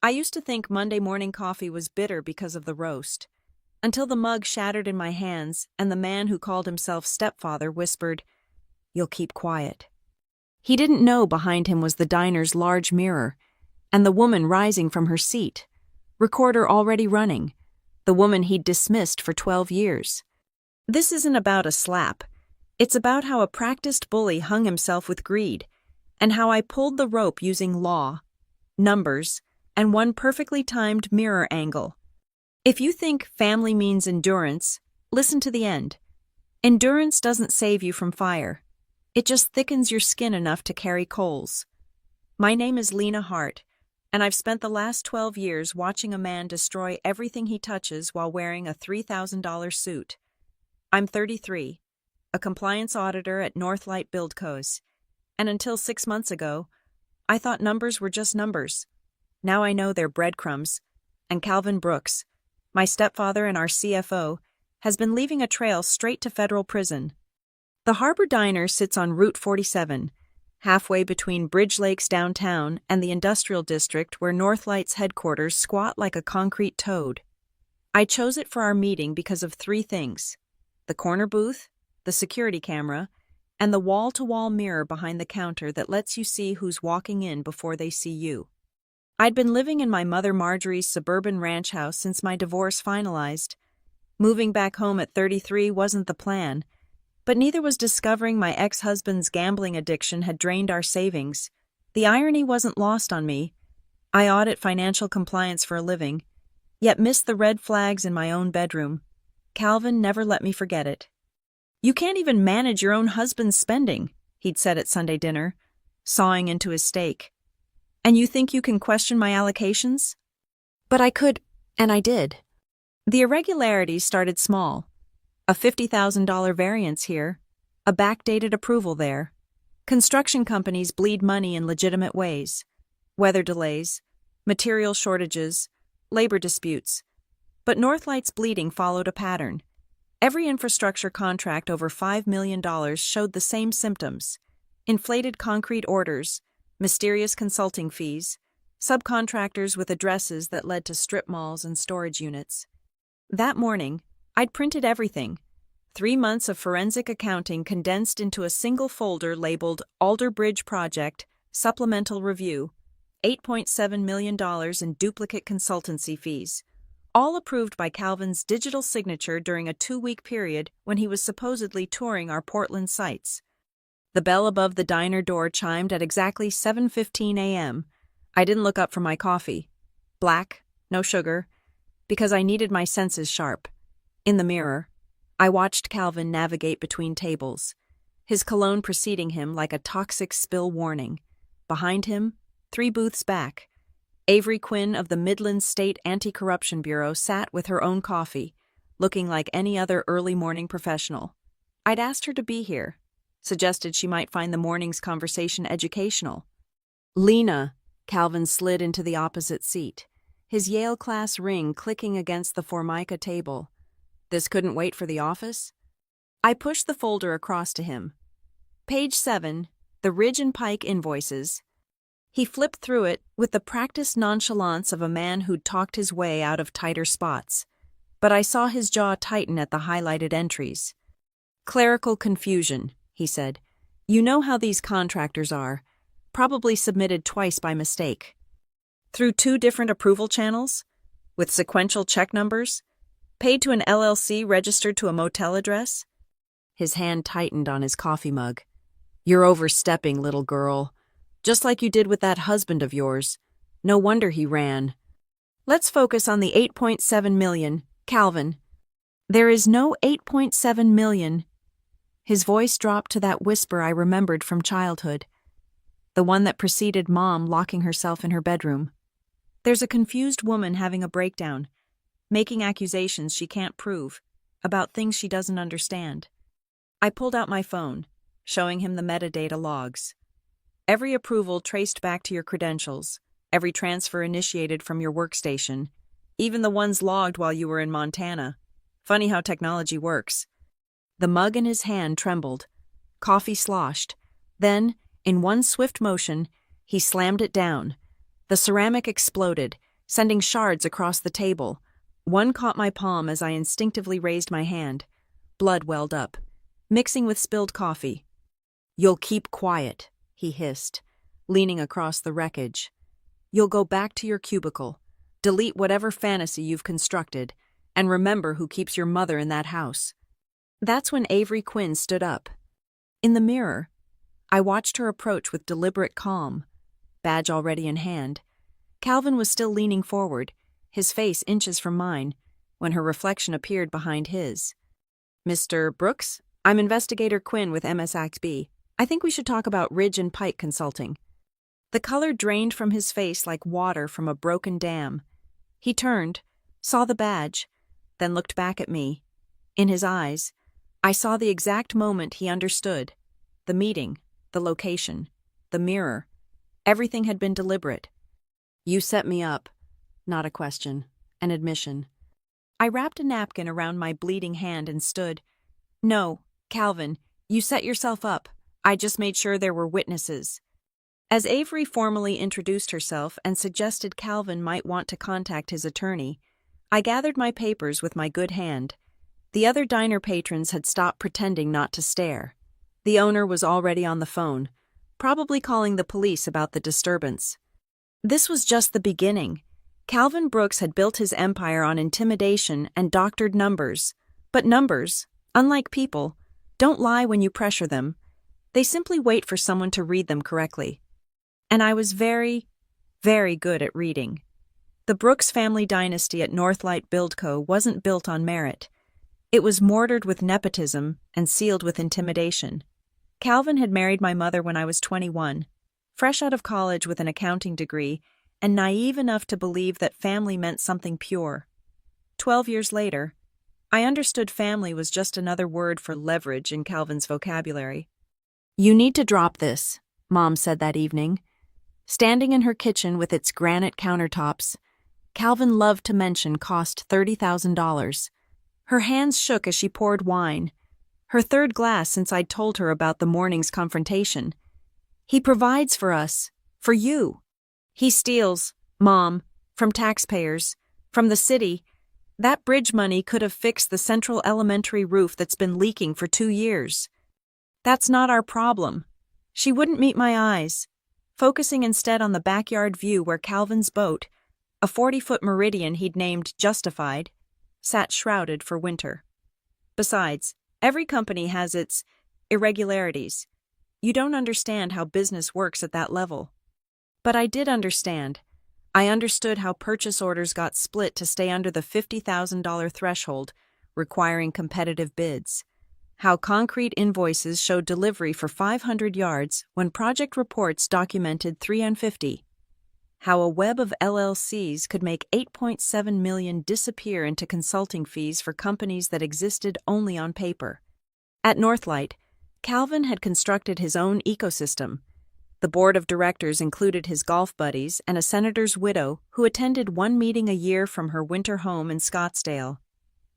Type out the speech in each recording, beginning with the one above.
I used to think Monday morning coffee was bitter because of the roast, until the mug shattered in my hands and the man who called himself stepfather whispered, "You'll keep quiet." He didn't know behind him was the diner's large mirror, and the woman rising from her seat, recorder already running, the woman he'd dismissed for 12 years. This isn't about a slap. It's about how a practiced bully hung himself with greed, and how I pulled the rope using law, numbers, and one perfectly timed mirror angle. If you think family means endurance, listen to the end. Endurance doesn't save you from fire. It just thickens your skin enough to carry coals. My name is Lena Hart, and I've spent the last 12 years watching a man destroy everything he touches while wearing a $3,000 suit. I'm 33, a compliance auditor at Northlight Buildcos, and until 6 months ago, I thought numbers were just numbers. Now I know they're breadcrumbs, and Calvin Brooks, my stepfather and our CFO, has been leaving a trail straight to federal prison. The Harbor Diner sits on Route 47, halfway between Bridge Lakes downtown and the industrial district where Northlight's headquarters squat like a concrete toad. I chose it for our meeting because of 3 things: the corner booth, the security camera, and the wall-to-wall mirror behind the counter that lets you see who's walking in before they see you. I'd been living in my mother Marjorie's suburban ranch house since my divorce finalized. Moving back home at 33 wasn't the plan, but neither was discovering my ex-husband's gambling addiction had drained our savings. The irony wasn't lost on me. I audit financial compliance for a living, yet missed the red flags in my own bedroom. Calvin never let me forget it. "You can't even manage your own husband's spending," he'd said at Sunday dinner, sawing into his steak. "And you think you can question my allocations?" But I could, and I did. The irregularities started small. A $50,000 variance here, a backdated approval there. Construction companies bleed money in legitimate ways. Weather delays, material shortages, labor disputes. But Northlight's bleeding followed a pattern. Every infrastructure contract over $5 million showed the same symptoms: inflated concrete orders, mysterious consulting fees, subcontractors with addresses that led to strip malls and storage units. That morning, I'd printed everything. 3 months of forensic accounting condensed into a single folder labeled Alder Bridge Project, Supplemental Review, $8.7 million in duplicate consultancy fees, all approved by Calvin's digital signature during a 2-week period when he was supposedly touring our Portland sites. The bell above the diner door chimed at exactly 7:15 a.m. I didn't look up from my coffee. Black, no sugar, because I needed my senses sharp. In the mirror, I watched Calvin navigate between tables, his cologne preceding him like a toxic spill warning. Behind him, 3 booths back, Avery Quinn of the Midland State Anti-Corruption Bureau sat with her own coffee, looking like any other early morning professional. I'd asked her to be here, suggested she might find the morning's conversation educational. "Lena," Calvin slid into the opposite seat, his Yale class ring clicking against the Formica table. "This couldn't wait for the office?" I pushed the folder across to him. Page 7, the Ridge and Pike invoices. He flipped through it with the practiced nonchalance of a man who'd talked his way out of tighter spots, but I saw his jaw tighten at the highlighted entries. "Clerical confusion," he said. "You know how these contractors are. Probably submitted twice by mistake. Through 2 different approval channels? With sequential check numbers? Paid to an LLC registered to a motel address?" His hand tightened on his coffee mug. "You're overstepping, little girl. Just like you did with that husband of yours. No wonder he ran. Let's focus on the $8.7 million, Calvin." "There is no $8.7 million. His voice dropped to that whisper I remembered from childhood, the one that preceded Mom locking herself in her bedroom. "There's a confused woman having a breakdown, making accusations she can't prove, about things she doesn't understand." I pulled out my phone, showing him the metadata logs. "Every approval traced back to your credentials, every transfer initiated from your workstation, even the ones logged while you were in Montana. Funny how technology works." The mug in his hand trembled. Coffee sloshed. Then, in one swift motion, he slammed it down. The ceramic exploded, sending shards across the table. One caught my palm as I instinctively raised my hand. Blood welled up, mixing with spilled coffee. "You'll keep quiet," he hissed, leaning across the wreckage. "You'll go back to your cubicle, delete whatever fantasy you've constructed, and remember who keeps your mother in that house." That's when Avery Quinn stood up. In the mirror, I watched her approach with deliberate calm, badge already in hand. Calvin was still leaning forward, his face inches from mine, when her reflection appeared behind his. "Mr. Brooks, I'm Investigator Quinn with MSXB. I think we should talk about Ridge and Pike Consulting." The color drained from his face like water from a broken dam. He turned, saw the badge, then looked back at me. In his eyes, I saw the exact moment he understood. The meeting, the location, the mirror. Everything had been deliberate. "You set me up." Not a question, an admission. I wrapped a napkin around my bleeding hand and stood. "No, Calvin, you set yourself up. I just made sure there were witnesses." As Avery formally introduced herself and suggested Calvin might want to contact his attorney, I gathered my papers with my good hand. The other diner patrons had stopped pretending not to stare. The owner was already on the phone, probably calling the police about the disturbance. This was just the beginning. Calvin Brooks had built his empire on intimidation and doctored numbers. But numbers, unlike people, don't lie when you pressure them. They simply wait for someone to read them correctly. And I was very, very good at reading. The Brooks family dynasty at Northlight Buildco wasn't built on merit. It was mortared with nepotism and sealed with intimidation. Calvin had married my mother when I was 21, fresh out of college with an accounting degree, and naive enough to believe that family meant something pure. 12 years later, I understood family was just another word for leverage in Calvin's vocabulary. "You need to drop this," Mom said that evening. Standing in her kitchen with its granite countertops, Calvin loved to mention cost $30,000. Her hands shook as she poured wine, her third glass since I'd told her about the morning's confrontation. "He provides for us, for you. He steals, Mom, from taxpayers, from the city. That bridge money could have fixed the central elementary roof that's been leaking for 2 years. That's not our problem." She wouldn't meet my eyes, focusing instead on the backyard view where Calvin's boat, a 40-foot Meridian he'd named Justified, sat shrouded for winter. Besides, every company has its irregularities. You don't understand how business works at that level. But I did understand. I understood how purchase orders got split to stay under the $50,000 threshold, requiring competitive bids. How concrete invoices showed delivery for 500 yards when project reports documented 350. How a web of LLCs could make $8.7 million disappear into consulting fees for companies that existed only on paper. At Northlight, Calvin had constructed his own ecosystem. The board of directors included his golf buddies and a senator's widow who attended one meeting a year from her winter home in Scottsdale.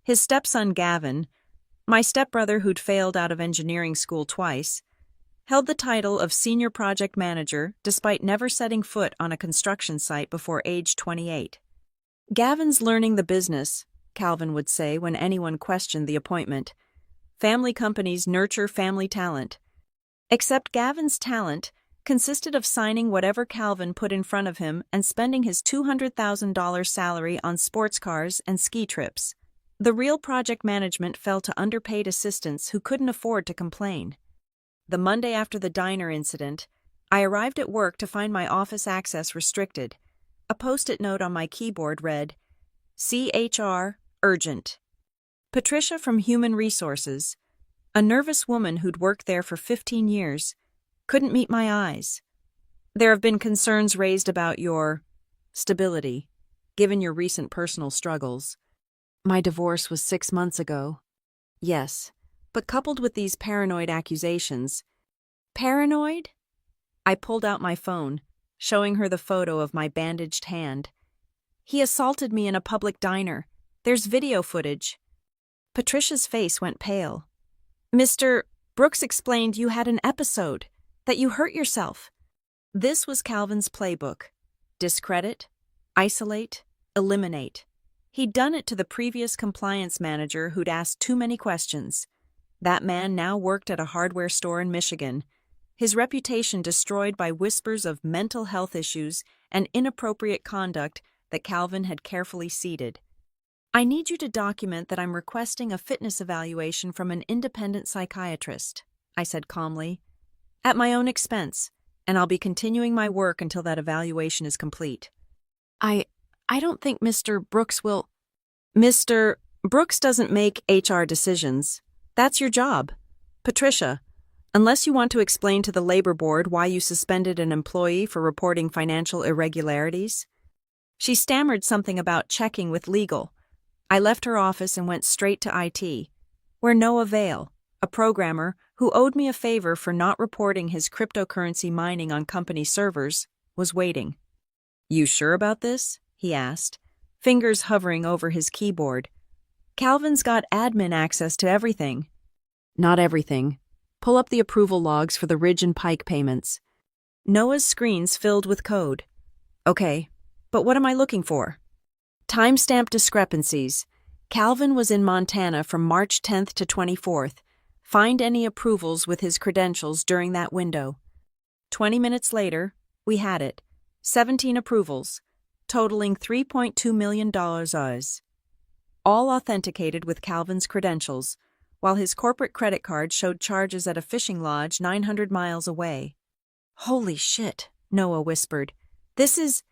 His stepson Gavin, my stepbrother who'd failed out of engineering school twice, held the title of senior project manager despite never setting foot on a construction site before age 28. "Gavin's learning the business," Calvin would say when anyone questioned the appointment. "Family companies nurture family talent." Except Gavin's talent consisted of signing whatever Calvin put in front of him and spending his $200,000 salary on sports cars and ski trips. The real project management fell to underpaid assistants who couldn't afford to complain. The Monday after the diner incident, I arrived at work to find my office access restricted. A post-it note on my keyboard read, "CHR, urgent." Patricia from Human Resources, a nervous woman who'd worked there for 15 years, couldn't meet my eyes. "There have been concerns raised about your stability, given your recent personal struggles." My divorce was 6 months ago. Yes, but coupled with these paranoid accusations. Paranoid? I pulled out my phone, showing her the photo of my bandaged hand. "He assaulted me in a public diner. There's video footage." Patricia's face went pale. "Mr. Brooks explained you had an episode, that you hurt yourself." This was Calvin's playbook. Discredit, Isolate, eliminate. He'd done it to the previous compliance manager who'd asked too many questions. That man now worked at a hardware store in Michigan, his reputation destroyed by whispers of mental health issues and inappropriate conduct that Calvin had carefully seeded. I need you to document that I'm requesting a fitness evaluation from an independent psychiatrist, I said calmly, at my own expense, and I'll be continuing my work until that evaluation is complete. I don't think Mr. Brooks will. Mr. Brooks doesn't make HR decisions. That's your job. Patricia, unless you want to explain to the labor board why you suspended an employee for reporting financial irregularities. She stammered something about checking with legal. I left her office and went straight to IT, where Noah Vale, a programmer who owed me a favor for not reporting his cryptocurrency mining on company servers, was waiting. You sure about this? He asked, fingers hovering over his keyboard. Calvin's got admin access to everything. Not everything. Pull up the approval logs for the Ridge and Pike payments. Noah's screens filled with code. Okay, but what am I looking for? Timestamp discrepancies. Calvin was in Montana from March 10th to 24th. Find any approvals with his credentials during that window. 20 minutes later, we had it. 17 approvals, totaling $3.2 million. All authenticated with Calvin's credentials, while his corporate credit card showed charges at a fishing lodge 900 miles away. Holy shit, Noah whispered. This is...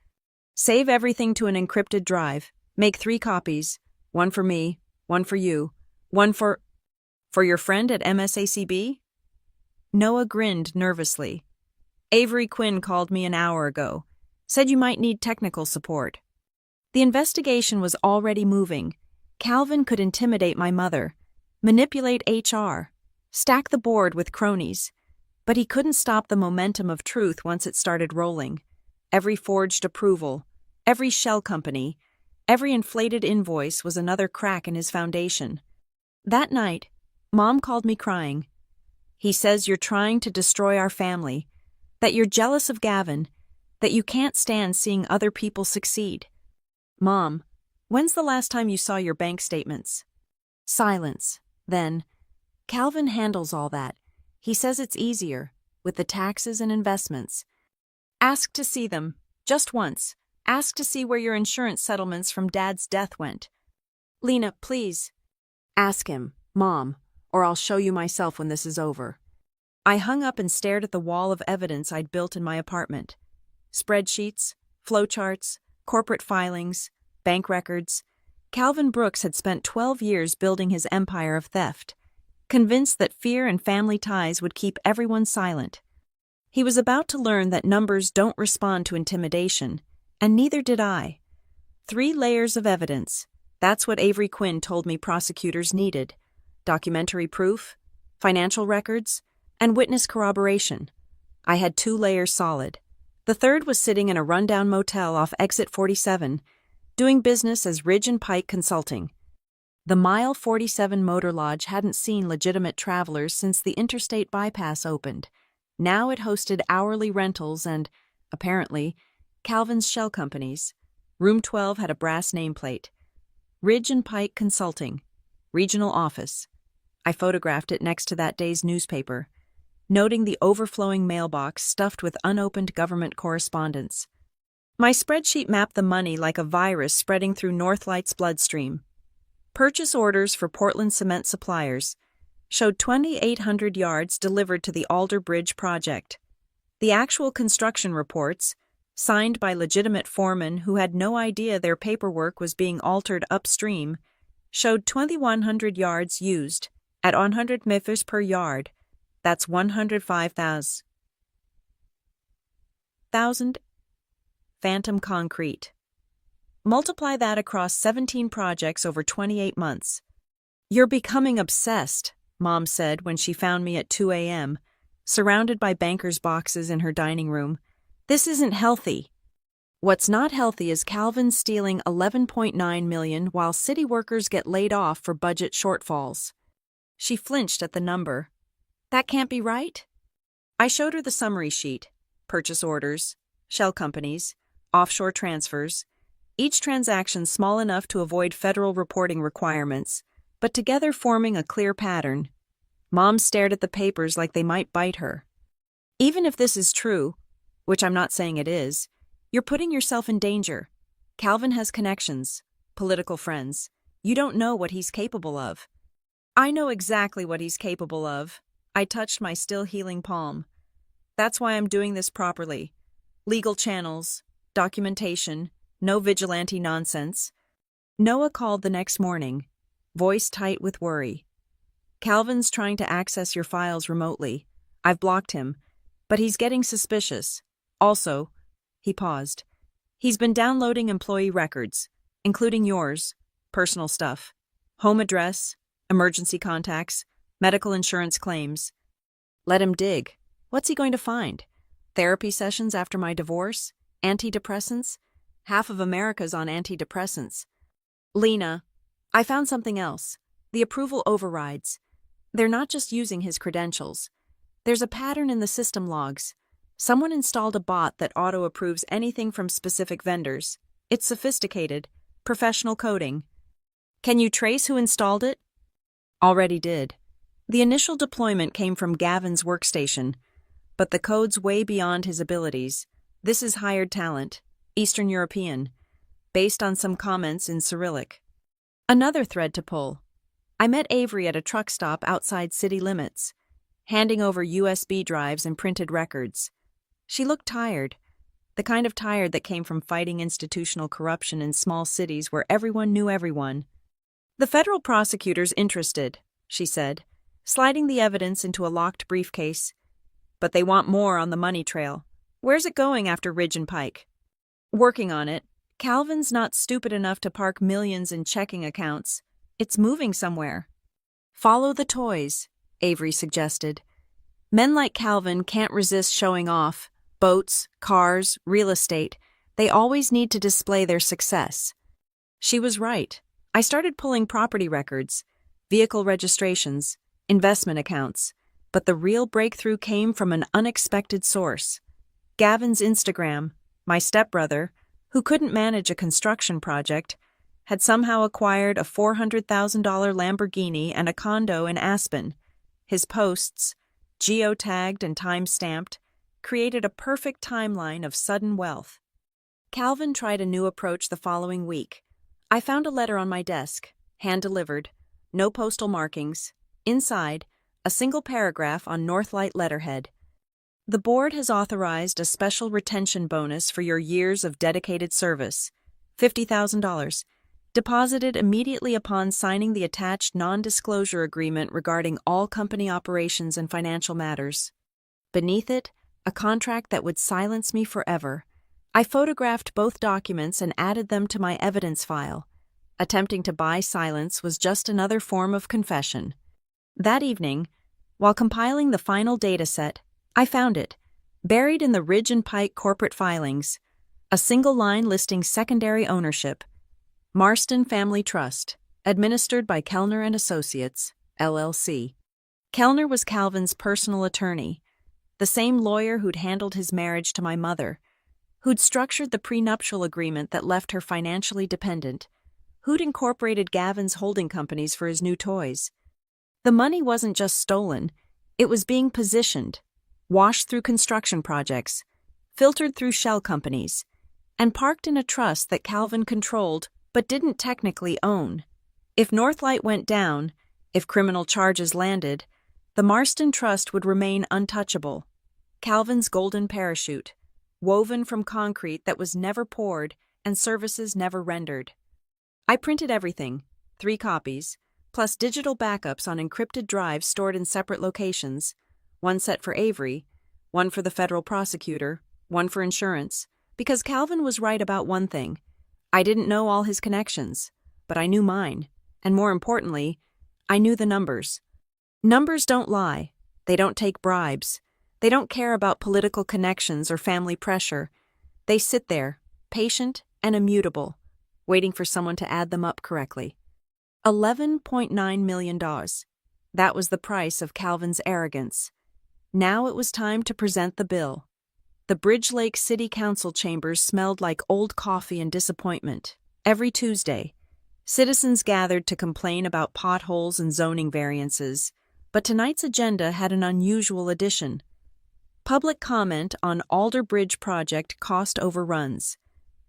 Save everything to an encrypted drive. Make 3 copies. One for me, one for you, one for your friend at MSACB? Noah grinned nervously. Avery Quinn called me an hour ago. Said you might need technical support. The investigation was already moving. Calvin could intimidate my mother, manipulate HR, stack the board with cronies, but he couldn't stop the momentum of truth once it started rolling. Every forged approval, every shell company, every inflated invoice was another crack in his foundation. That night, Mom called me crying. He says you're trying to destroy our family, that you're jealous of Gavin, that you can't stand seeing other people succeed. Mom, when's the last time you saw your bank statements? Silence. Then, Calvin handles all that. He says it's easier, with the taxes and investments. Ask to see them, just once. Ask to see where your insurance settlements from Dad's death went. Lena, please. Ask him, Mom, or I'll show you myself when this is over. I hung up and stared at the wall of evidence I'd built in my apartment. Spreadsheets, flowcharts, corporate filings, bank records. Calvin Brooks had spent 12 years building his empire of theft, convinced that fear and family ties would keep everyone silent. He was about to learn that numbers don't respond to intimidation, and neither did I. 3 layers of evidence. That's what Avery Quinn told me prosecutors needed. Documentary proof, financial records, and witness corroboration. I had 2 layers solid. The third was sitting in a rundown motel off Exit 47, doing business as Ridge and Pike Consulting. The Mile 47 Motor Lodge hadn't seen legitimate travelers since the interstate bypass opened. Now it hosted hourly rentals and, apparently, Calvin's shell companies. Room 12 had a brass nameplate. Ridge and Pike Consulting, Regional Office. I photographed it next to that day's newspaper, noting the overflowing mailbox stuffed with unopened government correspondence. My spreadsheet mapped the money like a virus spreading through Northlight's bloodstream. Purchase orders for Portland cement suppliers showed 2,800 yards delivered to the Alder Bridge project. The actual construction reports, signed by legitimate foremen who had no idea their paperwork was being altered upstream, showed 2,100 yards used at 100 meters per yard. That's 105,000 phantom concrete. Multiply that across 17 projects over 28 months. You're becoming obsessed, Mom said when she found me at 2 a.m., surrounded by bankers' boxes in her dining room. This isn't healthy. What's not healthy is Calvin stealing $11.9 million while city workers get laid off for budget shortfalls. She flinched at the number. That can't be right? I showed her the summary sheet. Purchase orders, shell companies, offshore transfers, each transaction small enough to avoid federal reporting requirements, but together forming a clear pattern. Mom stared at the papers like they might bite her. Even if this is true, which I'm not saying it is, you're putting yourself in danger. Calvin has connections, political friends. You don't know what he's capable of. I know exactly what he's capable of. I touched my still healing palm. That's why I'm doing this properly. Legal channels, documentation, no vigilante nonsense. Noah called the next morning, voice tight with worry. Calvin's trying to access your files remotely. I've blocked him, but he's getting suspicious. Also, he paused. He's been downloading employee records, including yours, personal stuff, home address, emergency contacts, medical insurance claims. Let him dig. What's he going to find? Therapy sessions after my divorce? Antidepressants? Half of America's on antidepressants. Lena, I found something else. The approval overrides. They're not just using his credentials. There's a pattern in the system logs. Someone installed a bot that auto-approves anything from specific vendors. It's sophisticated, professional coding. Can you trace who installed it? Already did. The initial deployment came from Gavin's workstation, but the code's way beyond his abilities. This is hired talent, Eastern European, based on some comments in Cyrillic. Another thread to pull. I met Avery at a truck stop outside city limits, handing over USB drives and printed records. She looked tired, the kind of tired that came from fighting institutional corruption in small cities where everyone knew everyone. The federal prosecutor's interested, she said, sliding the evidence into a locked briefcase. But they want more on the money trail. Where's it going after Ridge and Pike? Working on it. Calvin's not stupid enough to park millions in checking accounts. It's moving somewhere. Follow the toys, Avery suggested. Men like Calvin can't resist showing off. Boats, cars, real estate. They always need to display their success. She was right. I started pulling property records, vehicle registrations, investment accounts, but the real breakthrough came from an unexpected source. Gavin's Instagram, my stepbrother, who couldn't manage a construction project, had somehow acquired a $400,000 Lamborghini and a condo in Aspen. His posts, geotagged and time-stamped, created a perfect timeline of sudden wealth. Calvin tried a new approach the following week. I found a letter on my desk, hand-delivered, no postal markings. Inside, a single paragraph on Northlight letterhead. The board has authorized a special retention bonus for your years of dedicated service, $50,000, deposited immediately upon signing the attached non-disclosure agreement regarding all company operations and financial matters. Beneath it, a contract that would silence me forever. I photographed both documents and added them to my evidence file. Attempting to buy silence was just another form of confession. That evening, while compiling the final data set, I found it, buried in the Ridge and Pike corporate filings, a single line listing secondary ownership. Marston Family Trust, administered by Kellner and Associates, LLC. Kellner was Calvin's personal attorney, the same lawyer who'd handled his marriage to my mother, who'd structured the prenuptial agreement that left her financially dependent, who'd incorporated Gavin's holding companies for his new toys. The money wasn't just stolen, it was being positioned, washed through construction projects, filtered through shell companies, and parked in a trust that Calvin controlled but didn't technically own. If Northlight went down, if criminal charges landed, the Marston Trust would remain untouchable. Calvin's golden parachute, woven from concrete that was never poured and services never rendered. I printed everything, 3 copies, plus digital backups on encrypted drives stored in separate locations, one set for Avery, one for the federal prosecutor, one for insurance, because Calvin was right about one thing. I didn't know all his connections, but I knew mine, and more importantly, I knew the numbers. Numbers don't lie, they don't take bribes, they don't care about political connections or family pressure. They sit there, patient and immutable, waiting for someone to add them up correctly. $11.9 million. That was the price of Calvin's arrogance. Now it was time to present the bill. The Bridge Lake City Council chambers smelled like old coffee and disappointment. Every Tuesday, citizens gathered to complain about potholes and zoning variances, but tonight's agenda had an unusual addition. Public comment on Alder Bridge project cost overruns.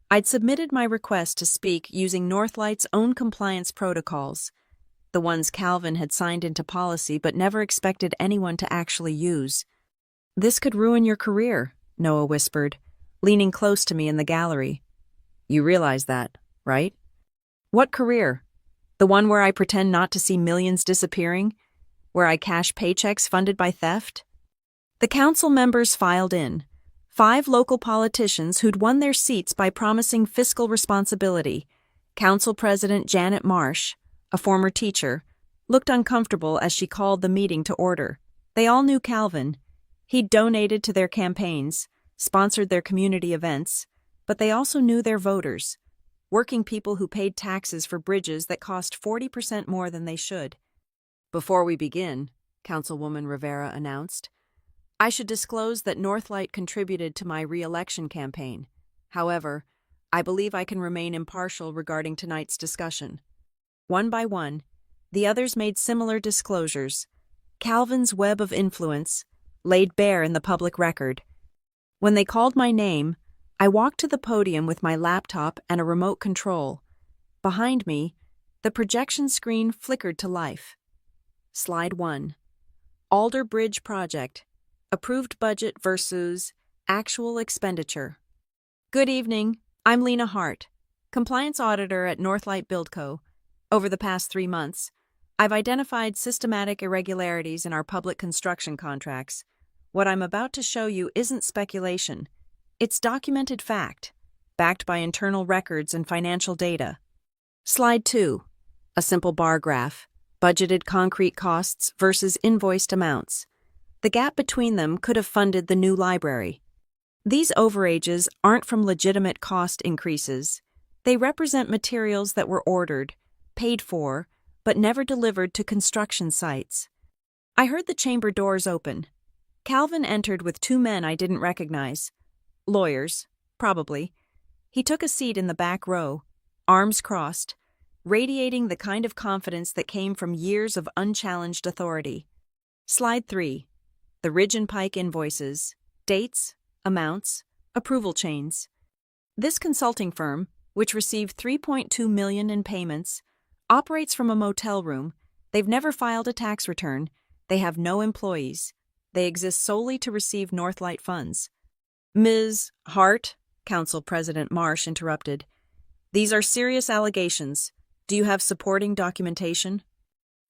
I'd submitted my request to speak using Northlight's own compliance protocols, the ones Calvin had signed into policy but never expected anyone to actually use. "This could ruin your career," Noah whispered, leaning close to me in the gallery. "You realize that, right?" "What career? The one where I pretend not to see millions disappearing? Where I cash paychecks funded by theft?" The council members filed in. 5 local politicians who'd won their seats by promising fiscal responsibility. Council President Janet Marsh, a former teacher, looked uncomfortable as she called the meeting to order. They all knew Calvin. He'd donated to their campaigns, sponsored their community events, but they also knew their voters, working people who paid taxes for bridges that cost 40% more than they should. "Before we begin," Councilwoman Rivera announced, "I should disclose that Northlight contributed to my re-election campaign. However, I believe I can remain impartial regarding tonight's discussion." One by one, the others made similar disclosures. Calvin's web of influence, laid bare in the public record. When they called my name, I walked to the podium with my laptop and a remote control. Behind me, the projection screen flickered to life. Slide 1. Alder Bridge Project. Approved budget versus actual expenditure. Good evening, I'm Lena Hart, compliance auditor at Northlight Buildco. Over the past 3 months, I've identified systematic irregularities in our public construction contracts. What I'm about to show you isn't speculation. It's documented fact, backed by internal records and financial data. Slide 2. A simple bar graph, budgeted concrete costs versus invoiced amounts. The gap between them could have funded the new library. These overages aren't from legitimate cost increases. They represent materials that were ordered, paid for, but never delivered to construction sites. I heard the chamber doors open. Calvin entered with 2 men I didn't recognize. Lawyers, probably. He took a seat in the back row, arms crossed, radiating the kind of confidence that came from years of unchallenged authority. Slide 3. The Ridge and Pike invoices, dates, amounts, approval chains. This consulting firm, which received $3.2 million in payments, operates from a motel room. They've never filed a tax return. They have no employees. They exist solely to receive Northlight funds. "Ms. Hart," Council President Marsh interrupted, "these are serious allegations. Do you have supporting documentation?"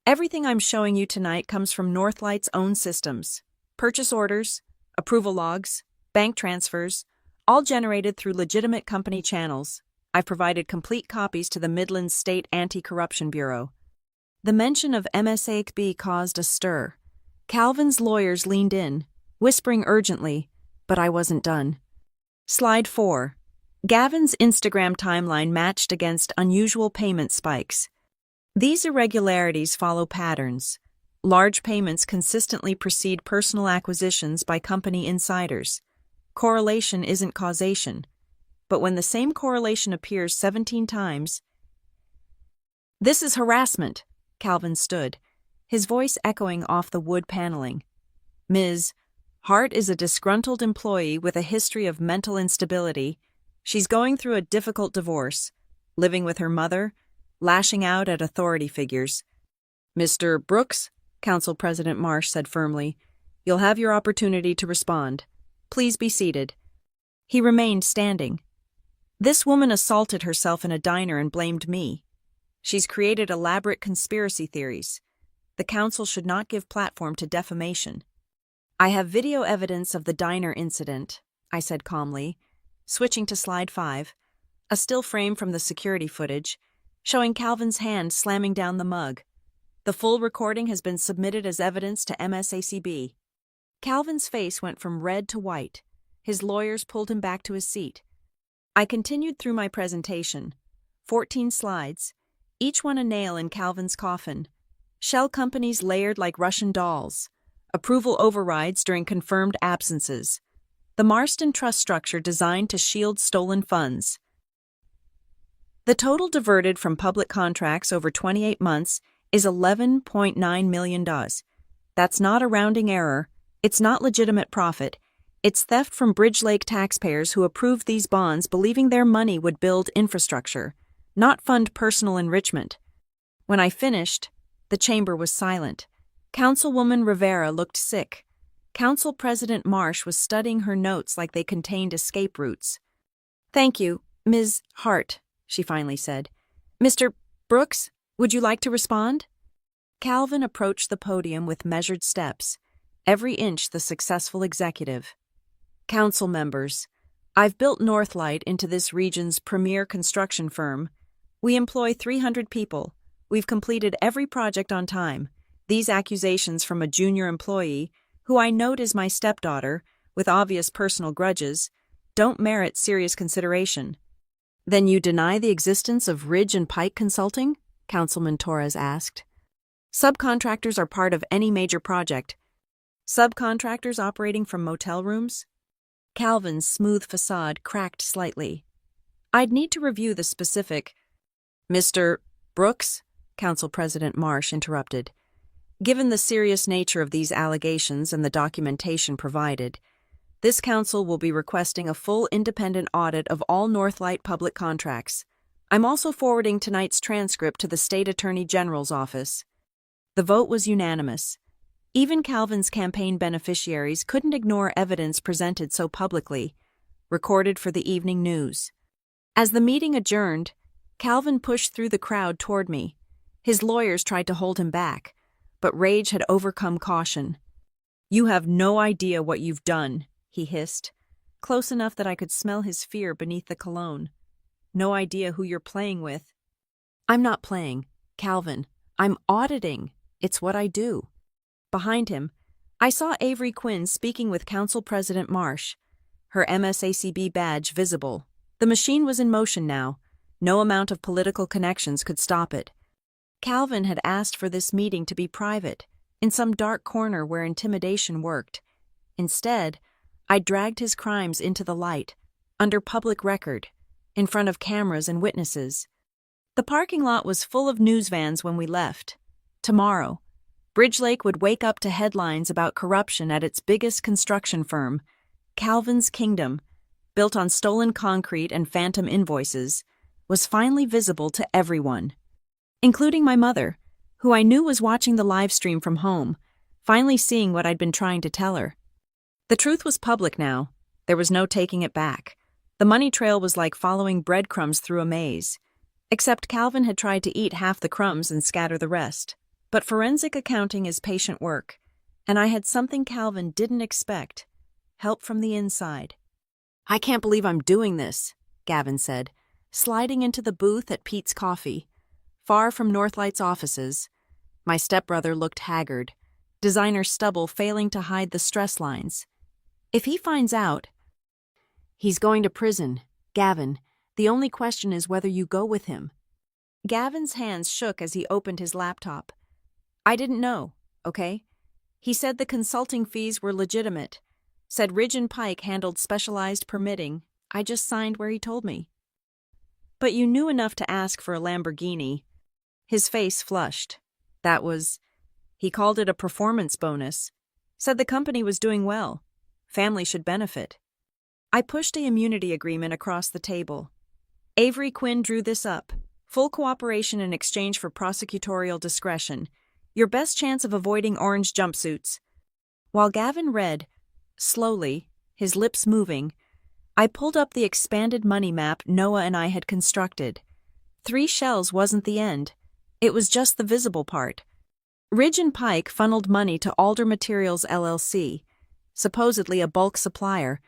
"Everything I'm showing you tonight comes from Northlight's own systems. Purchase orders, approval logs, bank transfers, all generated through legitimate company channels. I've provided complete copies to the Midlands State Anti-Corruption Bureau." The mention of MSACB caused a stir. Calvin's lawyers leaned in, whispering urgently, but I wasn't done. Slide 4. Gavin's Instagram timeline matched against unusual payment spikes. These irregularities follow patterns. Large payments consistently precede personal acquisitions by company insiders. Correlation isn't causation. But when the same correlation appears 17 times... "This is harassment," Calvin stood, his voice echoing off the wood paneling. "Ms. Hart is a disgruntled employee with a history of mental instability. She's going through a difficult divorce, living with her mother, lashing out at authority figures." "Mr. Brooks," Council President Marsh said firmly, "you'll have your opportunity to respond. Please be seated." He remained standing. "This woman assaulted herself in a diner and blamed me. She's created elaborate conspiracy theories. The council should not give platform to defamation." "I have video evidence of the diner incident," I said calmly, switching to slide 5, a still frame from the security footage, showing Calvin's hand slamming down the mug. "The full recording has been submitted as evidence to MSACB." Calvin's face went from red to white. His lawyers pulled him back to his seat. I continued through my presentation. 14 slides, each one a nail in Calvin's coffin. Shell companies layered like Russian dolls. Approval overrides during confirmed absences. the Marston Trust structure designed to shield stolen funds. The total diverted from public contracts over 28 months is $11.9 million. That's not a rounding error. It's not legitimate profit. It's theft from Bridge Lake taxpayers who approved these bonds believing their money would build infrastructure, not fund personal enrichment. When I finished, the chamber was silent. Councilwoman Rivera looked sick. Council President Marsh was studying her notes like they contained escape routes. "Thank you, Ms. Hart," she finally said. "Mr. Brooks, would you like to respond?" Calvin approached the podium with measured steps, every inch the successful executive. "Council members, I've built Northlight into this region's premier construction firm. We employ 300 people. We've completed every project on time. These accusations from a junior employee, who I note is my stepdaughter, with obvious personal grudges, don't merit serious consideration." "Then you deny the existence of Ridge and Pike Consulting?" Councilman Torres asked. "Subcontractors are part of any major project. Subcontractors operating from motel rooms?" Calvin's smooth facade cracked slightly. "I'd need to review the specific—" "Mr. Brooks?" Council President Marsh interrupted. "Given the serious nature of these allegations and the documentation provided, this council will be requesting a full independent audit of all Northlight public contracts. I'm also forwarding tonight's transcript to the State Attorney General's office." The vote was unanimous. Even Calvin's campaign beneficiaries couldn't ignore evidence presented so publicly, recorded for the evening news. As the meeting adjourned, Calvin pushed through the crowd toward me. His lawyers tried to hold him back, but rage had overcome caution. "You have no idea what you've done," he hissed, close enough that I could smell his fear beneath the cologne. "No idea who you're playing with." "I'm not playing, Calvin. I'm auditing. It's what I do." Behind him, I saw Avery Quinn speaking with Council President Marsh, her MSACB badge visible. The machine was in motion now. No amount of political connections could stop it. Calvin had asked for this meeting to be private, in some dark corner where intimidation worked. Instead, I dragged his crimes into the light, under public record, in front of cameras and witnesses. The parking lot was full of news vans when we left. Tomorrow, Bridge Lake would wake up to headlines about corruption at its biggest construction firm, Calvin's Kingdom, built on stolen concrete and phantom invoices, was finally visible to everyone, including my mother, who I knew was watching the live stream from home, finally seeing what I'd been trying to tell her. The truth was public now. There was no taking it back. The money trail was like following breadcrumbs through a maze, except Calvin had tried to eat half the crumbs and scatter the rest. But forensic accounting is patient work, and I had something Calvin didn't expect: help from the inside. "I can't believe I'm doing this," Gavin said, sliding into the booth at Pete's Coffee, far from Northlight's offices. My stepbrother looked haggard, designer stubble failing to hide the stress lines. "If he finds out—" "He's going to prison, Gavin. The only question is whether you go with him." Gavin's hands shook as he opened his laptop. "I didn't know, okay? He said the consulting fees were legitimate. Said Ridge and Pike handled specialized permitting. I just signed where he told me." "But you knew enough to ask for a Lamborghini." His face flushed. He called it a performance bonus. Said the company was doing well. Family should benefit. I pushed an immunity agreement across the table. Avery Quinn drew this up. Full cooperation in exchange for prosecutorial discretion. Your best chance of avoiding orange jumpsuits. While Gavin read, slowly, his lips moving, I pulled up the expanded money map Noah and I had constructed. 3 shells wasn't the end. It was just the visible part. Ridge and Pike funneled money to Alder Materials LLC, supposedly a bulk supplier,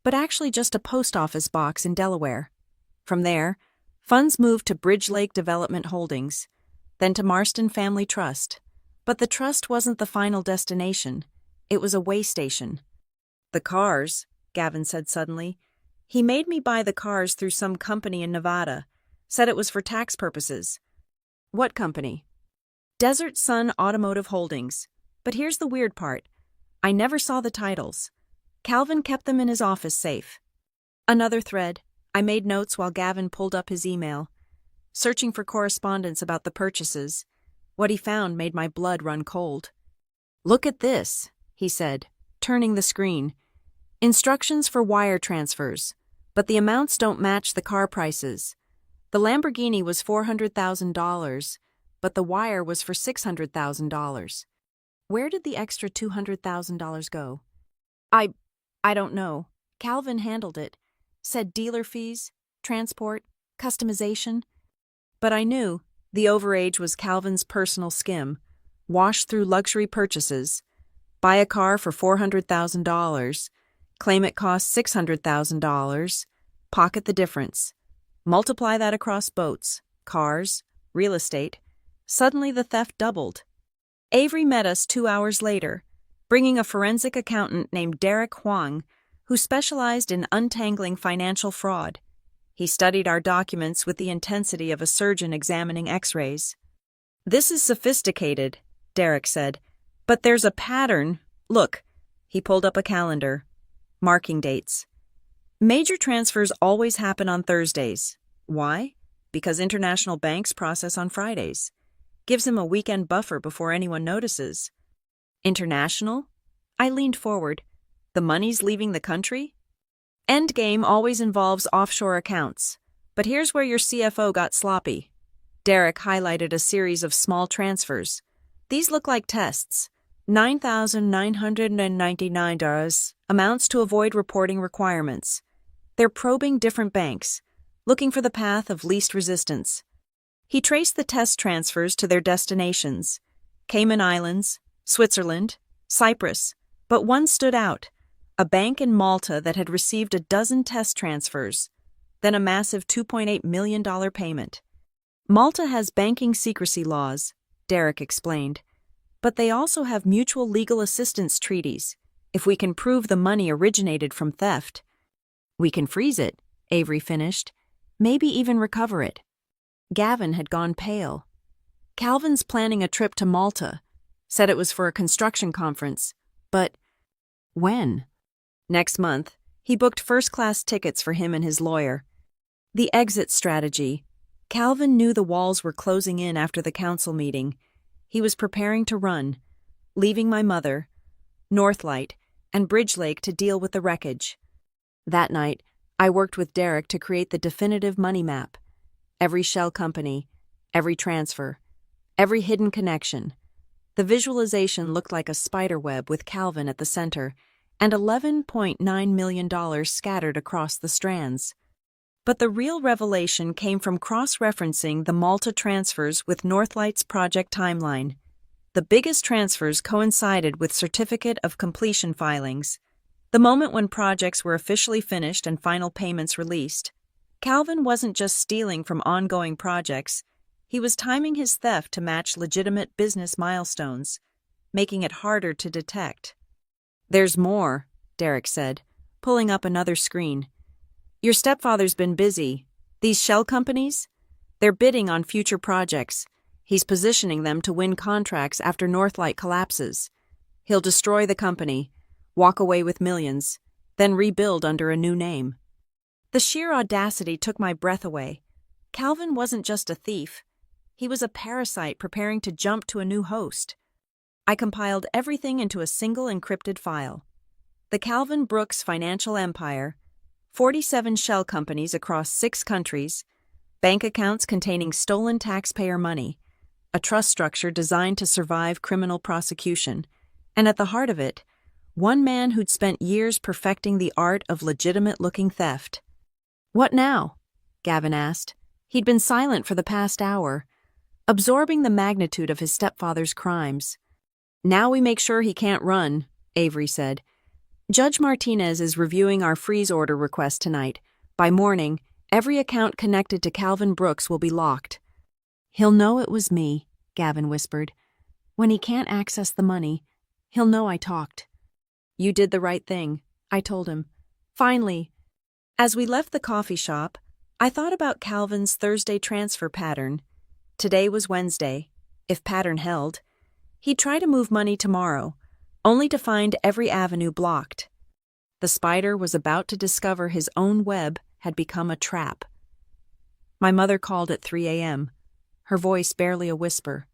but actually just a post office box in Delaware. From there, funds moved to Bridge Lake Development Holdings, then to Marston Family Trust. But the trust wasn't the final destination. It was a way station. "The cars," Gavin said suddenly. "He made me buy the cars through some company in Nevada. Said it was for tax purposes." "What company?" "Desert Sun Automotive Holdings. But here's the weird part. I never saw the titles. Calvin kept them in his office safe. Another thread. I made notes while Gavin pulled up his email, searching for correspondence about the purchases. What he found made my blood run cold. "Look at this," he said, turning the screen. "Instructions for wire transfers, but the amounts don't match the car prices. The Lamborghini was $400,000, but the wire was for $600,000. Where did the extra $200,000 go?" I don't know. Calvin handled it. Said dealer fees, transport, customization. But I knew the overage was Calvin's personal skim. Wash through luxury purchases. Buy a car for $400,000. Claim it cost $600,000. Pocket the difference. Multiply that across boats, cars, real estate. Suddenly the theft doubled. Avery met us 2 hours later, bringing a forensic accountant named Derek Huang, who specialized in untangling financial fraud. He studied our documents with the intensity of a surgeon examining x-rays. "This is sophisticated," Derek said, "but there's a pattern. Look." He pulled up a calendar. Marking dates. Major transfers always happen on Thursdays. Why? Because international banks process on Fridays. Gives him a weekend buffer before anyone notices. International? I leaned forward. The money's leaving the country? Endgame always involves offshore accounts. But here's where your CFO got sloppy. Derek highlighted a series of small transfers. These look like tests. $9,999 amounts to avoid reporting requirements. They're probing different banks, looking for the path of least resistance. He traced the test transfers to their destinations: Cayman Islands, Switzerland, Cyprus, but one stood out: a bank in Malta that had received a dozen test transfers, then a massive $2.8 million payment. Malta has banking secrecy laws, Derek explained, but they also have mutual legal assistance treaties. If we can prove the money originated from theft, we can freeze it, Avery finished, maybe even recover it. Gavin had gone pale. Calvin's planning a trip to Malta. Said it was for a construction conference. But when? Next month. He booked first-class tickets for him and his lawyer. The exit strategy. Calvin knew the walls were closing in after the council meeting. He was preparing to run, leaving my mother, Northlight, and Bridge Lake to deal with the wreckage. That night, I worked with Derek to create the definitive money map. Every shell company, every transfer, every hidden connection. The visualization looked like a spider web with Calvin at the center and $11.9 million scattered across the strands. But the real revelation came from cross-referencing the Malta transfers with Northlight's project timeline. The biggest transfers coincided with certificate of completion filings, the moment when projects were officially finished and final payments released. Calvin wasn't just stealing from ongoing projects, he was timing his theft to match legitimate business milestones, making it harder to detect. "There's more," Derek said, pulling up another screen. "Your stepfather's been busy. These shell companies? They're bidding on future projects. He's positioning them to win contracts after Northlight collapses. He'll destroy the company, walk away with millions, then rebuild under a new name." The sheer audacity took my breath away. Calvin wasn't just a thief. He was a parasite preparing to jump to a new host. I compiled everything into a single encrypted file. The Calvin Brooks financial empire, 47 shell companies across 6 countries, bank accounts containing stolen taxpayer money, a trust structure designed to survive criminal prosecution, and at the heart of it, one man who'd spent years perfecting the art of legitimate-looking theft. "What now?" Gavin asked. He'd been silent for the past hour, absorbing the magnitude of his stepfather's crimes. "Now we make sure he can't run," Avery said. "Judge Martinez is reviewing our freeze order request tonight. By morning, every account connected to Calvin Brooks will be locked." "He'll know it was me," Gavin whispered. "When he can't access the money, he'll know I talked." "You did the right thing," I told him. Finally, as we left the coffee shop, I thought about Calvin's Thursday transfer pattern. Today was Wednesday. If pattern held, he'd try to move money tomorrow, only to find every avenue blocked. The spider was about to discover his own web had become a trap. My mother called at 3 a.m., her voice barely a whisper.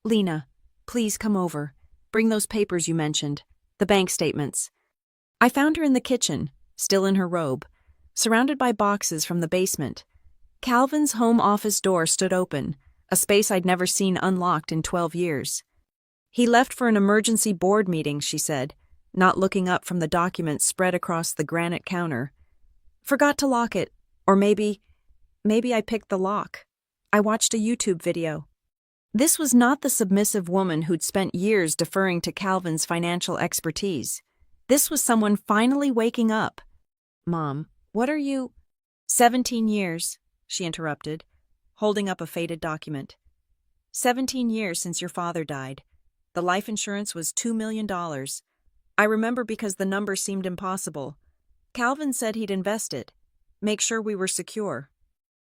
"Lena, please come over. Bring those papers you mentioned, the bank statements." I found her in the kitchen, still in her robe, surrounded by boxes from the basement. Calvin's home office door stood open, a space I'd never seen unlocked in 12 years. "He left for an emergency board meeting," she said, not looking up from the documents spread across the granite counter. "Forgot to lock it, or maybe I picked the lock. I watched a YouTube video." This was not the submissive woman who'd spent years deferring to Calvin's financial expertise. This was someone finally waking up. "Mom, what are you—" 17 years, she interrupted, holding up a faded document. 17 years since your father died. The life insurance was $2 million. I remember because the number seemed impossible. Calvin said he'd invest it, make sure we were secure.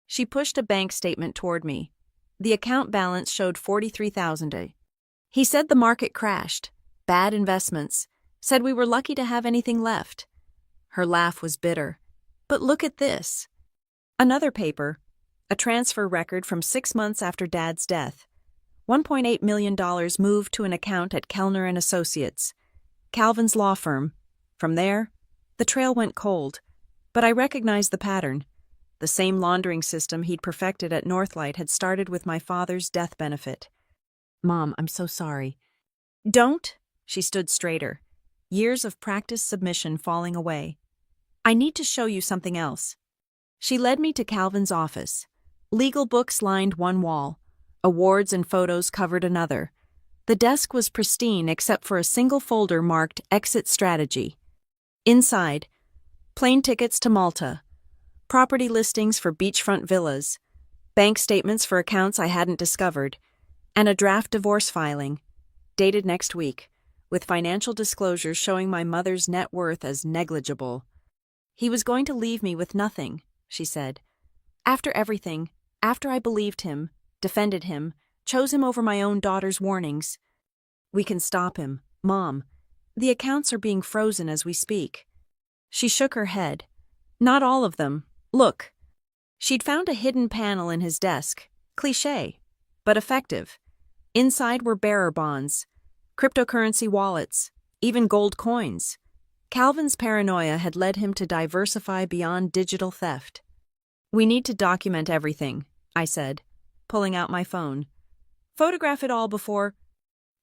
She pushed a bank statement toward me. The account balance showed $43,000. He said the market crashed, bad investments, said we were lucky to have anything left. Her laugh was bitter. "But look at this." Another paper, a transfer record from 6 months after Dad's death. $1.8 million moved to an account at Kellner and Associates, Calvin's law firm. From there, the trail went cold, but I recognized the pattern. The same laundering system he'd perfected at Northlight had started with my father's death benefit. "Mom, I'm so sorry." "Don't." She stood straighter, years of practiced submission falling away. "I need to show you something else." She led me to Calvin's office. Legal books lined one wall. Awards and photos covered another. The desk was pristine except for a single folder marked Exit Strategy. Inside, plane tickets to Malta, property listings for beachfront villas, bank statements for accounts I hadn't discovered, and a draft divorce filing, dated next week, with financial disclosures showing my mother's net worth as negligible. "He was going to leave me with nothing," she said. "After everything, after I believed him, defended him, chose him over my own daughter's warnings. We can stop him, Mom. The accounts are being frozen as we speak." She shook her head. "Not all of them. Look." She'd found a hidden panel in his desk. Cliché, but effective. Inside were bearer bonds, cryptocurrency wallets, even gold coins. Calvin's paranoia had led him to diversify beyond digital theft. "We need to document everything," I said, pulling out my phone. "Photograph it all before—"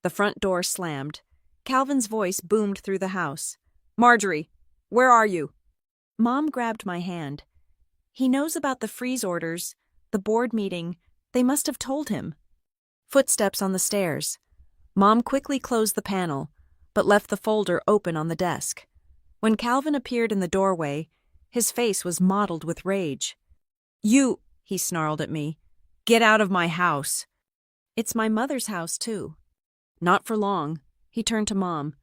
The front door slammed. Calvin's voice boomed through the house. "Marjorie, where are you?" Mom grabbed my hand. "He knows about the freeze orders, the board meeting. They must have told him." Footsteps on the stairs. Mom quickly closed the panel, but left the folder open on the desk. When Calvin appeared in the doorway, his face was mottled with rage. "You," he snarled at me, "get out of my house." "It's my mother's house, too." "Not for long." He turned to Mom.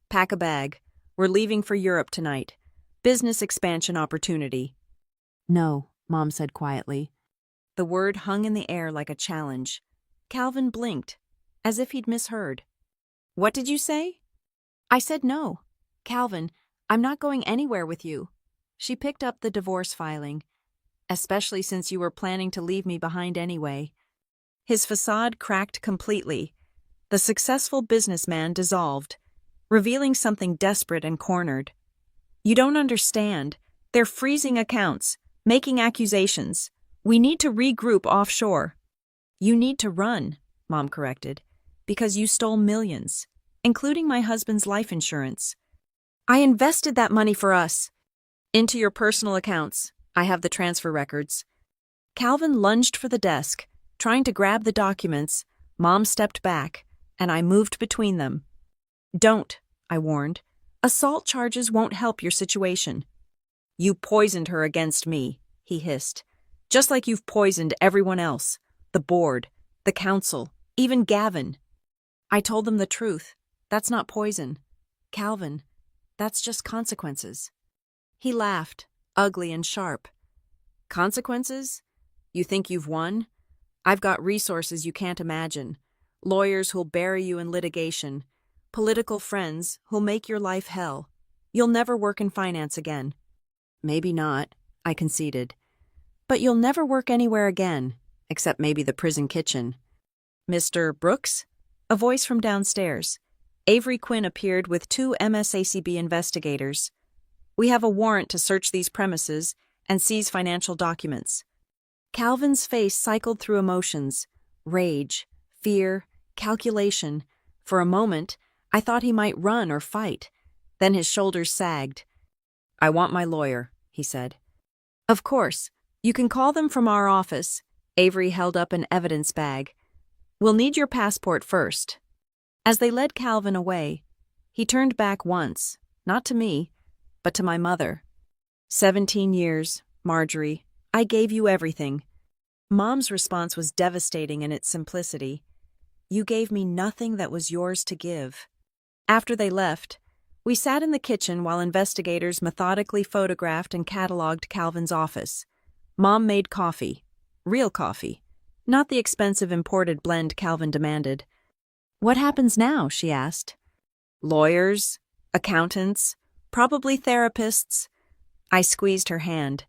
"Pack a bag. We're leaving for Europe tonight. Business expansion opportunity." "No," Mom said quietly. The word hung in the air like a challenge. Calvin blinked, as if he'd misheard. "What did you say?" "I said no. Calvin, I'm not going anywhere with you." She picked up the divorce filing. "Especially since you were planning to leave me behind anyway." His facade cracked completely. The successful businessman dissolved, revealing something desperate and cornered. "You don't understand. They're freezing accounts, making accusations. We need to regroup offshore." "You need to run," Mom corrected, "because you stole millions, including my husband's life insurance." "I invested that money for us." "Into your personal accounts. I have the transfer records." Calvin lunged for the desk, trying to grab the documents. Mom stepped back, and I moved between them. "Don't," I warned. "Assault charges won't help your situation." "You poisoned her against me," he hissed. "Just like you've poisoned everyone else. The board, the council, even Gavin." I told them the truth. "That's not poison. Calvin, that's just consequences." He laughed, ugly and sharp. "Consequences? You think you've won? I've got resources you can't imagine. Lawyers who'll bury you in litigation. Political friends who'll make your life hell. You'll never work in finance again. Maybe not, I conceded. But you'll never work anywhere again, except maybe the prison kitchen. Mr. Brooks? A voice from downstairs. Avery Quinn appeared with 2 MSACB investigators. We have a warrant to search these premises and seize financial documents. Calvin's face cycled through emotions: rage, fear, calculation. For a moment, I thought he might run or fight. Then his shoulders sagged. I want my lawyer, he said. Of course. You can call them from our office. Avery held up an evidence bag. We'll need your passport first. As they led Calvin away, he turned back once, not to me, but to my mother. 17 years, Marjorie. I gave you everything. Mom's response was devastating in its simplicity. You gave me nothing that was yours to give. After they left, we sat in the kitchen while investigators methodically photographed and cataloged Calvin's office. Mom made coffee. Real coffee. Not the expensive imported blend Calvin demanded. What happens now? She asked. Lawyers, accountants, probably therapists. I squeezed her hand.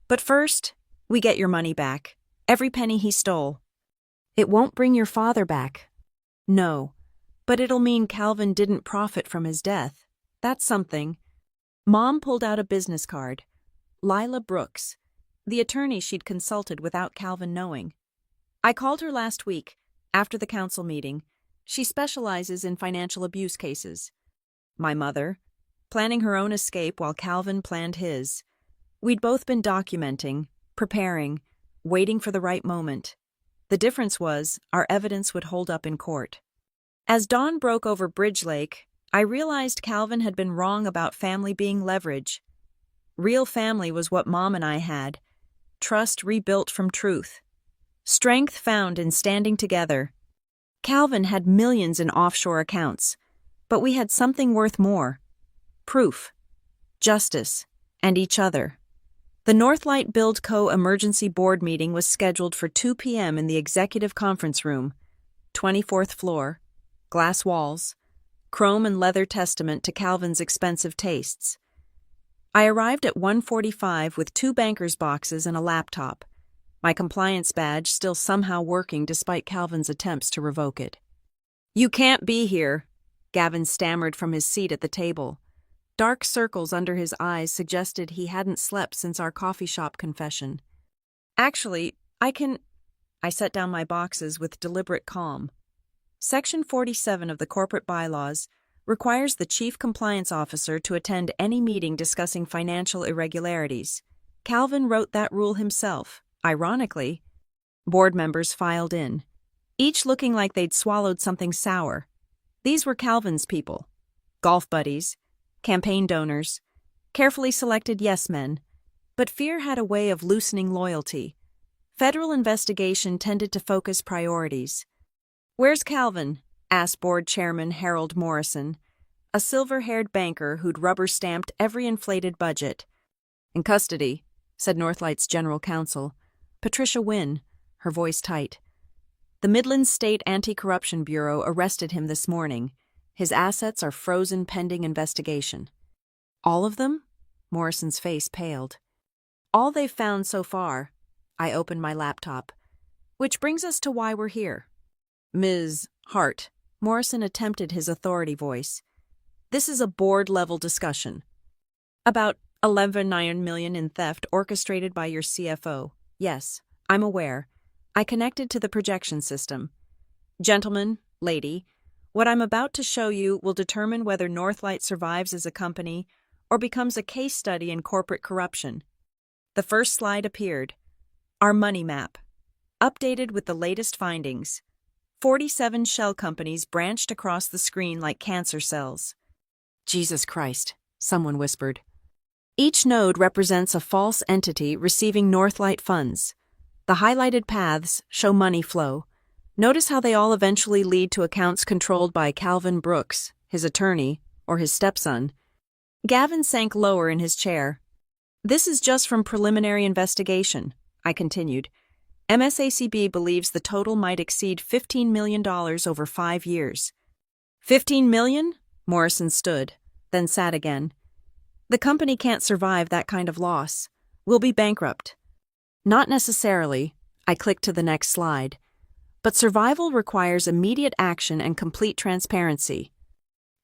But first, we get your money back. Every penny he stole. It won't bring your father back. No, but it'll mean Calvin didn't profit from his death. That's something. Mom pulled out a business card. Lila Brooks, the attorney she'd consulted without Calvin knowing. I called her last week, after the council meeting. She specializes in financial abuse cases. My mother, planning her own escape while Calvin planned his. We'd both been documenting, preparing, waiting for the right moment. The difference was, our evidence would hold up in court. As dawn broke over Bridge Lake, I realized Calvin had been wrong about family being leverage. Real family was what Mom and I had. Trust rebuilt from truth. Strength found in standing together. Calvin had millions in offshore accounts, but we had something worth more. Proof, justice, and each other. The Northlight Build Co. emergency board meeting was scheduled for 2 p.m. in the executive conference room, 24th floor, glass walls, chrome and leather testament to Calvin's expensive tastes. I arrived at 1:45 with 2 banker's boxes and a laptop, my compliance badge still somehow working despite Calvin's attempts to revoke it. You can't be here, Gavin stammered from his seat at the table. Dark circles under his eyes suggested he hadn't slept since our coffee shop confession. Actually, I set down my boxes with deliberate calm. Section 47 of the corporate bylaws requires the chief compliance officer to attend any meeting discussing financial irregularities. Calvin wrote that rule himself. Ironically, board members filed in, each looking like they'd swallowed something sour. These were Calvin's people. Golf buddies, campaign donors, carefully selected yes-men. But fear had a way of loosening loyalty. Federal investigation tended to focus priorities. Where's Calvin? Asked board chairman Harold Morrison, a silver-haired banker who'd rubber-stamped every inflated budget. In custody, said Northlight's general counsel, Patricia Wynne, her voice tight. The Midlands State Anti-Corruption Bureau arrested him this morning. His assets are frozen pending investigation. All of them? Morrison's face paled. All they've found so far. I opened my laptop. Which brings us to why we're here. Ms. Hart, Morrison attempted his authority voice. This is a board-level discussion. About $11.9 million in theft orchestrated by your CFO. Yes, I'm aware. I connected to the projection system. Gentlemen, lady, what I'm about to show you will determine whether Northlight survives as a company or becomes a case study in corporate corruption. The first slide appeared. Our money map. Updated with the latest findings. 47 shell companies branched across the screen like cancer cells. Jesus Christ, someone whispered. Each node represents a false entity receiving Northlight funds. The highlighted paths show money flow. Notice how they all eventually lead to accounts controlled by Calvin Brooks, his attorney, or his stepson. Gavin sank lower in his chair. This is just from preliminary investigation, I continued. MSACB believes the total might exceed $15 million over 5 years. $15 million? Morrison stood, then sat again. The company can't survive that kind of loss. We'll be bankrupt. Not necessarily. I clicked to the next slide. But survival requires immediate action and complete transparency.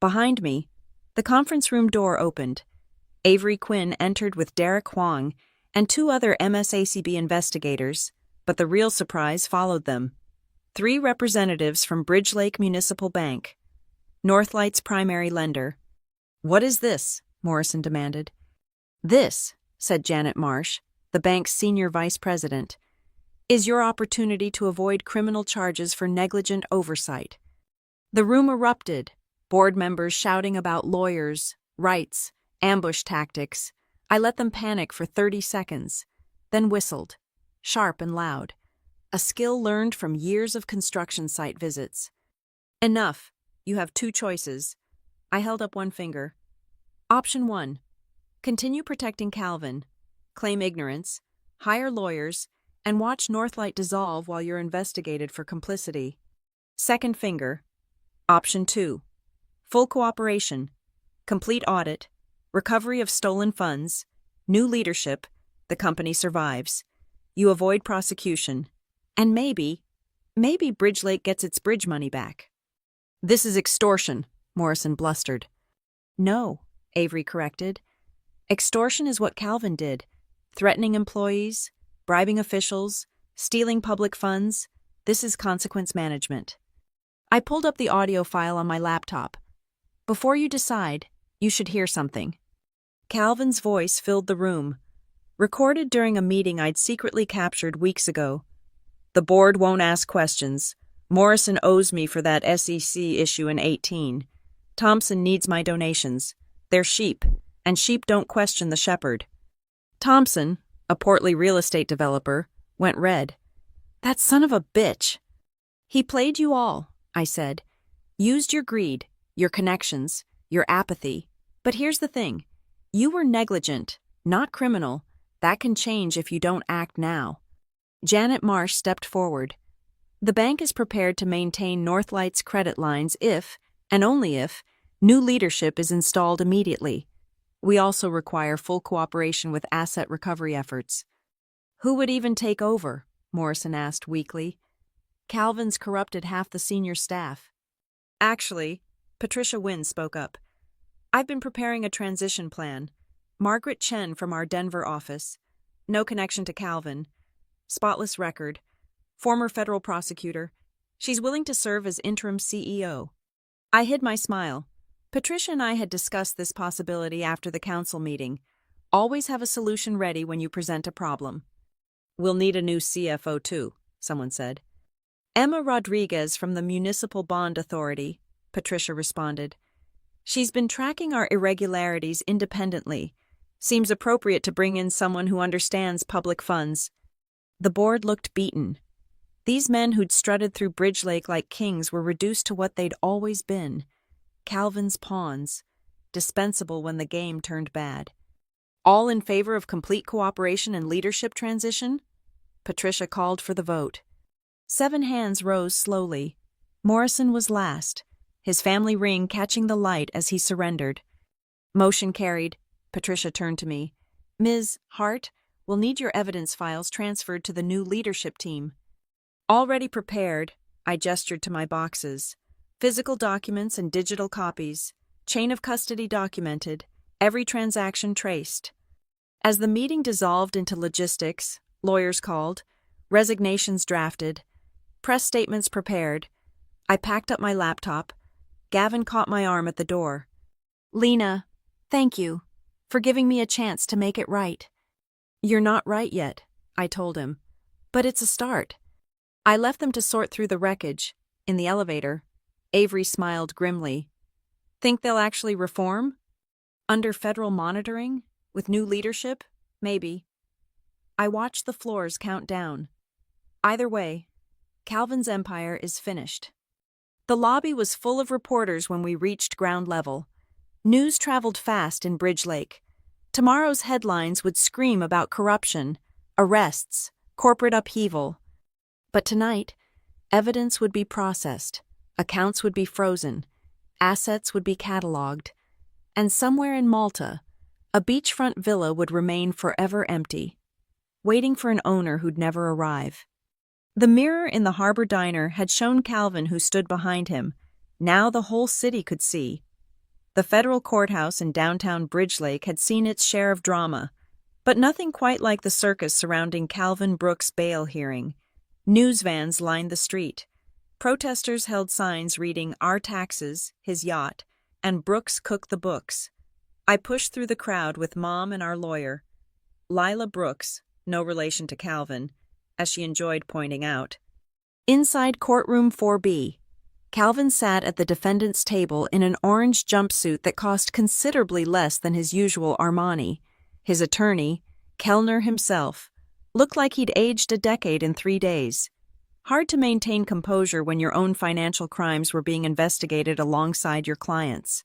Behind me, the conference room door opened. Avery Quinn entered with Derek Huang and two other MSACB investigators, but the real surprise followed them. 3 representatives from Bridge Lake Municipal Bank, Northlight's primary lender. "What is this?" Morrison demanded. "This," said Janet Marsh, the bank's senior vice president, "is your opportunity to avoid criminal charges for negligent oversight." The room erupted, board members shouting about lawyers, rights, ambush tactics. I let them panic for 30 seconds, then whistled, sharp and loud, a skill learned from years of construction site visits. "Enough. You have 2 choices." I held up one finger. Option 1. Continue protecting Calvin, claim ignorance, hire lawyers, and watch Northlight dissolve while you're investigated for complicity. Second finger. Option 2. Full cooperation, complete audit, recovery of stolen funds, new leadership, the company survives. You avoid prosecution. And maybe Bridge Lake gets its bridge money back. "This is extortion," Morrison blustered. "No," Avery corrected. "Extortion is what Calvin did. Threatening employees, bribing officials, stealing public funds. This is consequence management." I pulled up the audio file on my laptop. "Before you decide, you should hear something." Calvin's voice filled the room, recorded during a meeting I'd secretly captured weeks ago. "The board won't ask questions. Morrison owes me for that SEC issue in 18. Thompson needs my donations. They're sheep, and sheep don't question the shepherd." Thompson, a portly real estate developer, went red. "That son of a bitch." "He played you all," I said. "Used your greed, your connections, your apathy. But here's the thing. You were negligent, not criminal. That can change if you don't act now." Janet Marsh stepped forward. "The bank is prepared to maintain Northlight's credit lines if, and only if, new leadership is installed immediately. We also require full cooperation with asset recovery efforts." "Who would even take over?" Morrison asked weakly. "Calvin's corrupted half the senior staff." "Actually," Patricia Wynn spoke up, "I've been preparing a transition plan. Margaret Chen from our Denver office. No connection to Calvin. Spotless record. Former federal prosecutor. She's willing to serve as interim CEO." I hid my smile. Patricia and I had discussed this possibility after the council meeting. Always have a solution ready when you present a problem. "We'll need a new CFO too," someone said. "Emma Rodriguez from the Municipal Bond Authority," Patricia responded. "She's been tracking our irregularities independently. Seems appropriate to bring in someone who understands public funds." The board looked beaten. These men who'd strutted through Bridge Lake like kings were reduced to what they'd always been. Calvin's pawns, dispensable when the game turned bad. "All in favor of complete cooperation and leadership transition?" Patricia called for the vote. 7 hands rose slowly. Morrison was last, his family ring catching the light as he surrendered. "Motion carried." Patricia turned to me. "Ms. Hart, we'll need your evidence files transferred to the new leadership team." "Already prepared," I gestured to my boxes. "Physical documents and digital copies. Chain of custody documented. Every transaction traced." As the meeting dissolved into logistics, lawyers called, resignations drafted, press statements prepared, I packed up my laptop. Gavin caught my arm at the door. "Lena, thank you for giving me a chance to make it right." "You're not right yet," I told him. "But it's a start." I left them to sort through the wreckage. In the elevator, Avery smiled grimly. "Think they'll actually reform? Under federal monitoring? With new leadership? Maybe." I watched the floors count down. Either way, Calvin's empire is finished. The lobby was full of reporters when we reached ground level. News traveled fast in Bridge Lake. Tomorrow's headlines would scream about corruption, arrests, corporate upheaval. But tonight, evidence would be processed, accounts would be frozen, assets would be cataloged, and somewhere in Malta, A beachfront villa would remain forever empty, waiting for an owner who'd never arrive. The mirror in the harbor diner had shown Calvin who stood behind him. Now the whole city could see. The federal courthouse in downtown Bridge Lake had seen its share of drama, but nothing quite like the circus surrounding Calvin Brooks' bail hearing. News vans lined the street. Protesters held signs reading "Our taxes, his yacht," and "Brooks cook the books." I pushed through the crowd with Mom and our lawyer, Lila Brooks, no relation to Calvin, as she enjoyed pointing out. Inside courtroom 4B, Calvin sat at the defendant's table in an orange jumpsuit that cost considerably less than his usual Armani. His attorney, Kellner himself, looked like he'd aged a decade in 3 days. Hard to maintain composure when your own financial crimes were being investigated alongside your clients.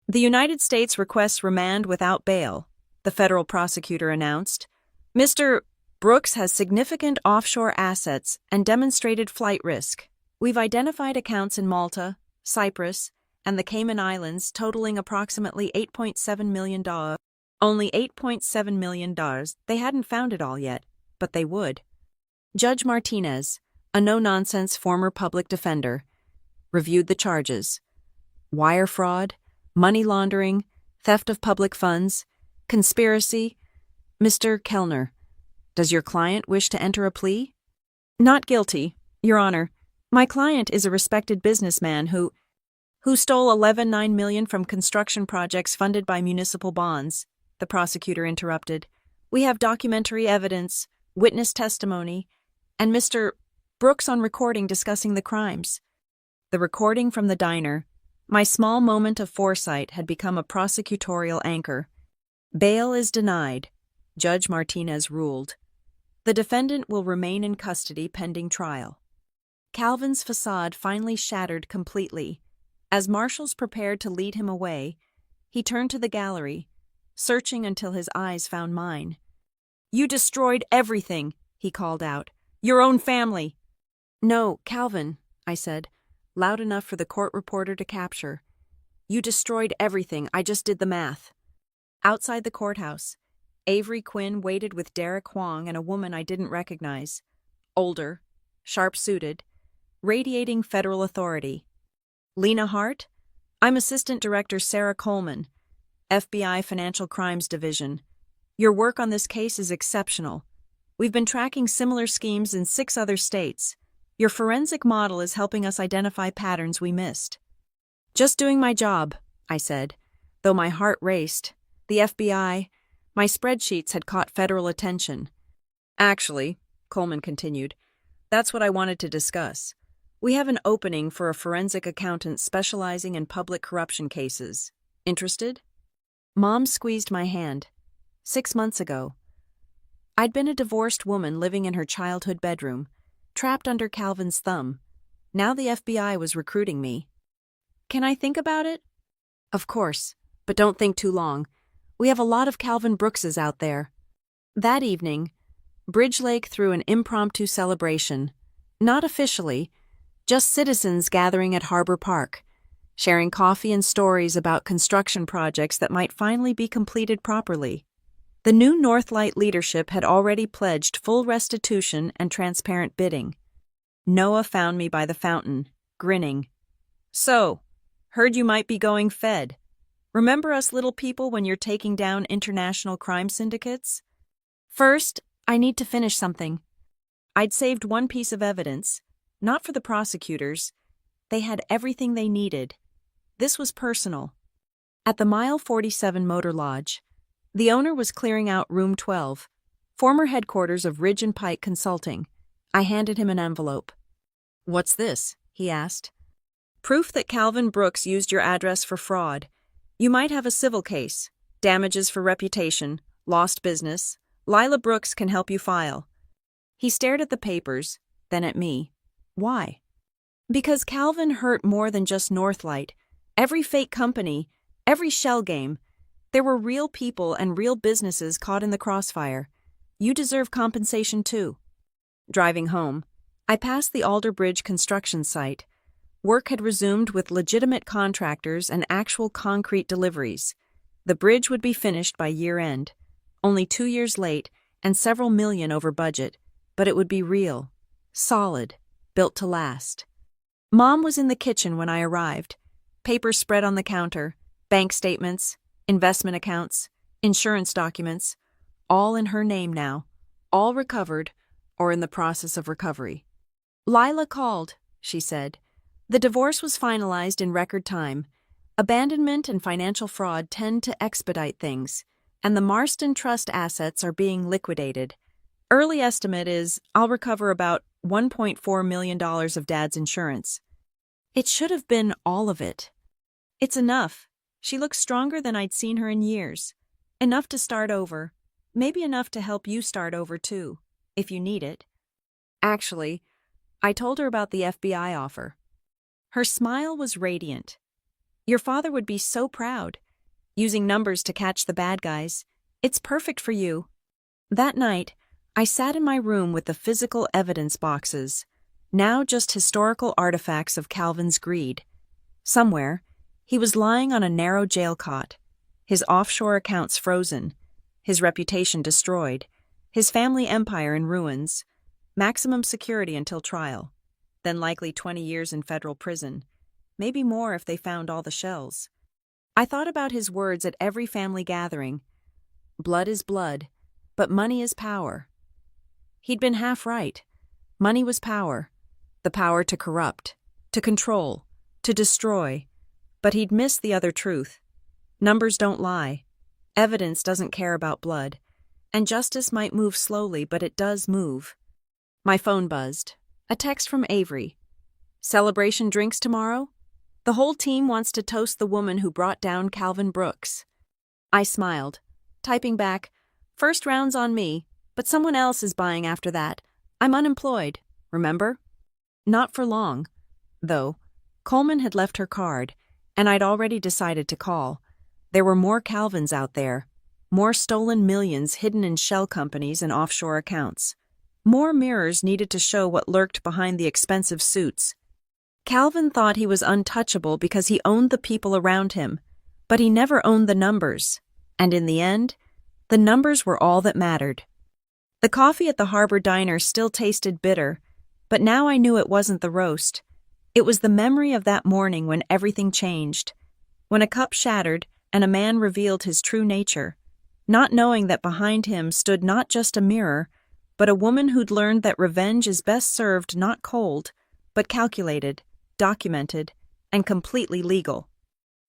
"The United States requests remand without bail," the federal prosecutor announced. "Mr. Brooks has significant offshore assets and demonstrated flight risk. We've identified accounts in Malta, Cyprus, and the Cayman Islands totaling approximately $8.7 million. Only $8.7 million. They hadn't found it all yet, but they would." Judge Martinez, a no-nonsense former public defender, reviewed the charges. Wire fraud, money laundering, theft of public funds, conspiracy. "Mr. Kellner, does your client wish to enter a plea?" "Not guilty, Your Honor. My client is a respected businessman who stole $11.9 million from construction projects funded by municipal bonds," the prosecutor interrupted. "We have documentary evidence, witness testimony, and Mr. Brooks on recording discussing the crimes." The recording from the diner, my small moment of foresight, had become a prosecutorial anchor. "Bail is denied," Judge Martinez ruled. "The defendant will remain in custody pending trial." Calvin's facade finally shattered completely. As marshals prepared to lead him away, he turned to the gallery, searching until his eyes found mine. "You destroyed everything," he called out. "Your own family." "No, Calvin," I said, loud enough for the court reporter to capture. "You destroyed everything. I just did the math." Outside the courthouse, Avery Quinn waited with Derek Huang and a woman I didn't recognize. Older, sharp-suited, radiating federal authority. "Lena Hart? I'm Assistant Director Sarah Coleman, FBI Financial Crimes Division. Your work on this case is exceptional. We've been tracking similar schemes in 6 other states. Your forensic model is helping us identify patterns we missed." "Just doing my job," I said, though my heart raced. The FBI, my spreadsheets had caught federal attention. "Actually," Coleman continued, "that's what I wanted to discuss. We have an opening for a forensic accountant specializing in public corruption cases. Interested?" Mom squeezed my hand. 6 months ago. I'd been a divorced woman living in her childhood bedroom, trapped under Calvin's thumb. Now the FBI was recruiting me. "Can I think about it?" "Of course, but don't think too long. We have a lot of Calvin Brookses out there." That evening, Bridge Lake threw an impromptu celebration. Not officially, just citizens gathering at Harbor Park, sharing coffee and stories about construction projects that might finally be completed properly. The new Northlight leadership had already pledged full restitution and transparent bidding. Noah found me by the fountain, grinning. "So, heard you might be going Fed. Remember us little people when you're taking down international crime syndicates?" "First, I need to finish something." I'd saved one piece of evidence, not for the prosecutors. They had everything they needed. This was personal. At the Mile 47 Motor Lodge, the owner was clearing out Room 12, former headquarters of Ridge and Pike Consulting. I handed him an envelope. "What's this?" he asked. "Proof that Calvin Brooks used your address for fraud. You might have a civil case, damages for reputation, lost business. Lila Brooks can help you file." He stared at the papers, then at me. "Why?" "Because Calvin hurt more than just Northlight. Every fake company, every shell game. There were real people and real businesses caught in the crossfire. You deserve compensation too." Driving home, I passed the Alder Bridge construction site. Work had resumed with legitimate contractors and actual concrete deliveries. The bridge would be finished by year-end, only 2 years late and several million over budget, but it would be real, solid, built to last. Mom was in the kitchen when I arrived. Papers spread on the counter, bank statements, investment accounts, insurance documents, all in her name now, all recovered or in the process of recovery. Lila called, she said. The divorce was finalized in record time. Abandonment and financial fraud tend to expedite things, and the Marston Trust assets are being liquidated. Early estimate is I'll recover about $1.4 million of Dad's insurance. It should have been all of it. It's enough. She looks stronger than I'd seen her in years. Enough to start over. Maybe enough to help you start over too, if you need it. Actually, I told her about the FBI offer. Her smile was radiant. Your father would be so proud. Using numbers to catch the bad guys. It's perfect for you. That night, I sat in my room with the physical evidence boxes, now just historical artifacts of Calvin's greed. Somewhere, he was lying on a narrow jail cot, his offshore accounts frozen, his reputation destroyed, his family empire in ruins, maximum security until trial, then likely 20 years in federal prison, maybe more if they found all the shells. I thought about his words at every family gathering. Blood is blood, but money is power. He'd been half right. Money was power. The power to corrupt, to control, to destroy. But he'd missed the other truth. Numbers don't lie. Evidence doesn't care about blood. And justice might move slowly, but it does move. My phone buzzed. A text from Avery. Celebration drinks tomorrow? The whole team wants to toast the woman who brought down Calvin Brooks. I smiled, typing back, first round's on me, but someone else is buying after that. I'm unemployed, remember? Not for long, though. Coleman had left her card, and I'd already decided to call. There were more Calvins out there, more stolen millions hidden in shell companies and offshore accounts. More mirrors needed to show what lurked behind the expensive suits. Calvin thought he was untouchable because he owned the people around him, but he never owned the numbers, and in the end, the numbers were all that mattered. The coffee at the Harbor Diner still tasted bitter, but now I knew it wasn't the roast. It was the memory of that morning when everything changed, when a cup shattered and a man revealed his true nature, not knowing that behind him stood not just a mirror, but a woman who'd learned that revenge is best served not cold, but calculated, documented, and completely legal.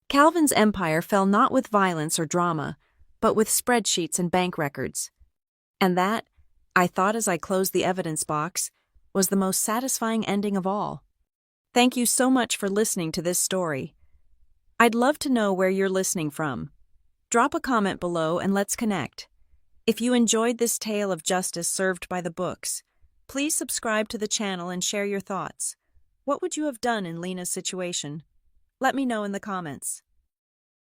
Calvin's empire fell not with violence or drama, but with spreadsheets and bank records. And that, I thought as I closed the evidence box, was the most satisfying ending of all. Thank you so much for listening to this story. I'd love to know where you're listening from. Drop a comment below and let's connect. If you enjoyed this tale of justice served by the books, please subscribe to the channel and share your thoughts. What would you have done in Lena's situation? Let me know in the comments.